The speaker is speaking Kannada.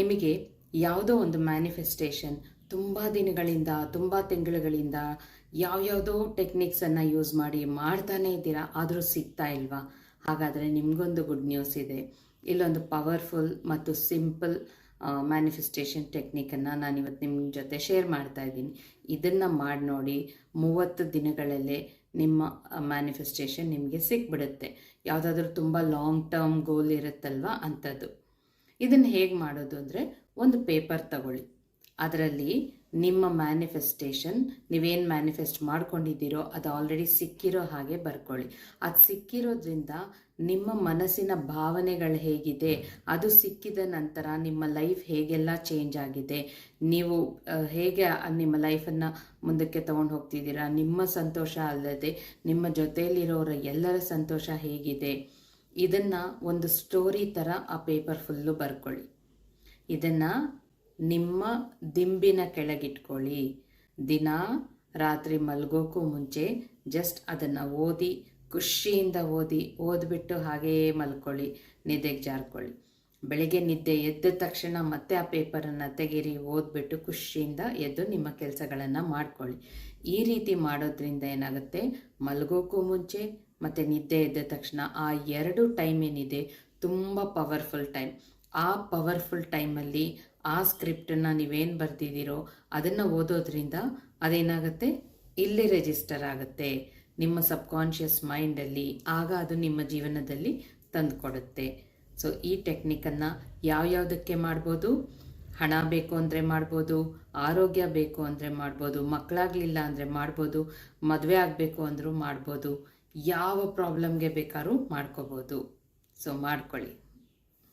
ನಿಮಗೆ ಯಾವುದೋ ಒಂದು ಮ್ಯಾನಿಫೆಸ್ಟೇಷನ್ ತುಂಬ ದಿನಗಳಿಂದ ತುಂಬ ತಿಂಗಳುಗಳಿಂದ ಯಾವ್ಯಾವುದೋ ಟೆಕ್ನಿಕ್ಸನ್ನು ಯೂಸ್ ಮಾಡಿ ಮಾಡ್ತಾನೇ ಇದ್ದೀರಾ, ಆದರೂ ಸಿಗ್ತಾ ಇಲ್ವಾ? ಹಾಗಾದರೆ ನಿಮಗೊಂದು ಗುಡ್ ನ್ಯೂಸ್ ಇದೆ. ಇಲ್ಲೊಂದು ಪವರ್ಫುಲ್ ಮತ್ತು ಸಿಂಪಲ್ ಮ್ಯಾನಿಫೆಸ್ಟೇಷನ್ ಟೆಕ್ನಿಕನ್ನು ನಾನಿವತ್ತು ನಿಮ್ಮ ಜೊತೆ ಶೇರ್ ಮಾಡ್ತಾ ಇದ್ದೀನಿ. ಇದನ್ನು ಮಾಡಿ ನೋಡಿ, 30 ದಿನಗಳಲ್ಲೇ ನಿಮ್ಮ ಮ್ಯಾನಿಫೆಸ್ಟೇಷನ್ ನಿಮಗೆ ಸಿಕ್ಬಿಡುತ್ತೆ. ಯಾವುದಾದ್ರೂ ತುಂಬ ಲಾಂಗ್ ಟರ್ಮ್ ಗೋಲ್ ಇರುತ್ತಲ್ವ ಅಂಥದ್ದು. ಇದನ್ನು ಹೇಗೆ ಮಾಡೋದು ಅಂದರೆ, ಒಂದು ಪೇಪರ್ ತಗೊಳ್ಳಿ. ಅದರಲ್ಲಿ ನಿಮ್ಮ ಮ್ಯಾನಿಫೆಸ್ಟೇಷನ್, ನೀವೇನು ಮ್ಯಾನಿಫೆಸ್ಟ್ ಮಾಡ್ಕೊಂಡಿದ್ದೀರೋ ಅದು ಆಲ್ರೆಡಿ ಸಿಕ್ಕಿರೋ ಹಾಗೆ ಬರ್ಕೊಳ್ಳಿ. ಅದು ಸಿಕ್ಕಿರೋದ್ರಿಂದ ನಿಮ್ಮ ಮನಸ್ಸಿನ ಭಾವನೆಗಳು ಹೇಗಿದೆ, ಅದು ಸಿಕ್ಕಿದ ನಂತರ ನಿಮ್ಮ ಲೈಫ್ ಹೇಗೆಲ್ಲ ಚೇಂಜ್ ಆಗಿದೆ, ನೀವು ಹೇಗೆ ನಿಮ್ಮ ಲೈಫನ್ನು ಮುಂದಕ್ಕೆ ತೊಗೊಂಡು ಹೋಗ್ತಿದ್ದೀರಾ, ನಿಮ್ಮ ಸಂತೋಷ ಅಲ್ಲದೆ ನಿಮ್ಮ ಜೊತೆಯಲ್ಲಿರೋರ ಎಲ್ಲರ ಸಂತೋಷ ಹೇಗಿದೆ, ಇದನ್ನು ಒಂದು ಸ್ಟೋರಿ ಥರ ಆ ಪೇಪರ್ ಫುಲ್ಲು ಬರ್ಕೊಳ್ಳಿ. ಇದನ್ನು ನಿಮ್ಮ ದಿಂಬಿನ ಕೆಳಗಿಟ್ಕೊಳ್ಳಿ. ದಿನ ರಾತ್ರಿ ಮಲಗೋಕ್ಕೂ ಮುಂಚೆ ಜಸ್ಟ್ ಅದನ್ನು ಓದಿ, ಖುಷಿಯಿಂದ ಓದ್ಬಿಟ್ಟು ಹಾಗೆಯೇ ಮಲ್ಕೊಳ್ಳಿ, ನಿದ್ದೆಗೆ ಜಾರ್ಕೊಳ್ಳಿ. ಬೆಳಗ್ಗೆ ನಿದ್ದೆ ಎದ್ದ ತಕ್ಷಣ ಮತ್ತೆ ಆ ಪೇಪರನ್ನು ತೆಗೀರಿ, ಓದ್ಬಿಟ್ಟು ಖುಷಿಯಿಂದ ಎದ್ದು ನಿಮ್ಮ ಕೆಲಸಗಳನ್ನು ಮಾಡ್ಕೊಳ್ಳಿ. ಈ ರೀತಿ ಮಾಡೋದ್ರಿಂದ ಏನಾಗುತ್ತೆ, ಮಲಗೋಕ್ಕೂ ಮುಂಚೆ ಮತ್ತು ನಿದ್ದೆ ಎದ್ದ ತಕ್ಷಣ ಆ 2 ಟೈಮ್ ಏನಿದೆ ತುಂಬ ಪವರ್ಫುಲ್ ಟೈಮ್. ಆ ಪವರ್ಫುಲ್ ಟೈಮಲ್ಲಿ ಆ ಸ್ಕ್ರಿಪ್ಟನ್ನು ನೀವೇನು ಬರ್ತಿದ್ದೀರೋ ಅದನ್ನು ಓದೋದ್ರಿಂದ ಅದೇನಾಗುತ್ತೆ, ಇಲ್ಲಿ ರಿಜಿಸ್ಟರ್ ಆಗುತ್ತೆ ನಿಮ್ಮ ಸಬ್ಕಾನ್ಷಿಯಸ್ ಮೈಂಡಲ್ಲಿ. ಆಗ ಅದು ನಿಮ್ಮ ಜೀವನದಲ್ಲಿ ತಂದುಕೊಡುತ್ತೆ. ಸೊ ಈ ಟೆಕ್ನಿಕನ್ನು ಯಾವ್ಯಾವುದಕ್ಕೆ ಮಾಡ್ಬೋದು? ಹಣ ಬೇಕು ಅಂದರೆ ಮಾಡ್ಬೋದು, ಆರೋಗ್ಯ ಬೇಕು ಅಂದರೆ ಮಾಡ್ಬೋದು, ಮಕ್ಕಳಾಗಲಿಲ್ಲ ಅಂದರೆ ಮಾಡ್ಬೋದು, ಮದುವೆ ಆಗಬೇಕು ಅಂದರೂ ಮಾಡ್ಬೋದು, ಯಾವ ಪ್ರಾಬ್ಲಮ್ಗೆ ಬೇಕಾದ್ರೂ ಮಾಡ್ಕೋಬೋದು. ಸೊ ಮಾಡ್ಕೊಳ್ಳಿ.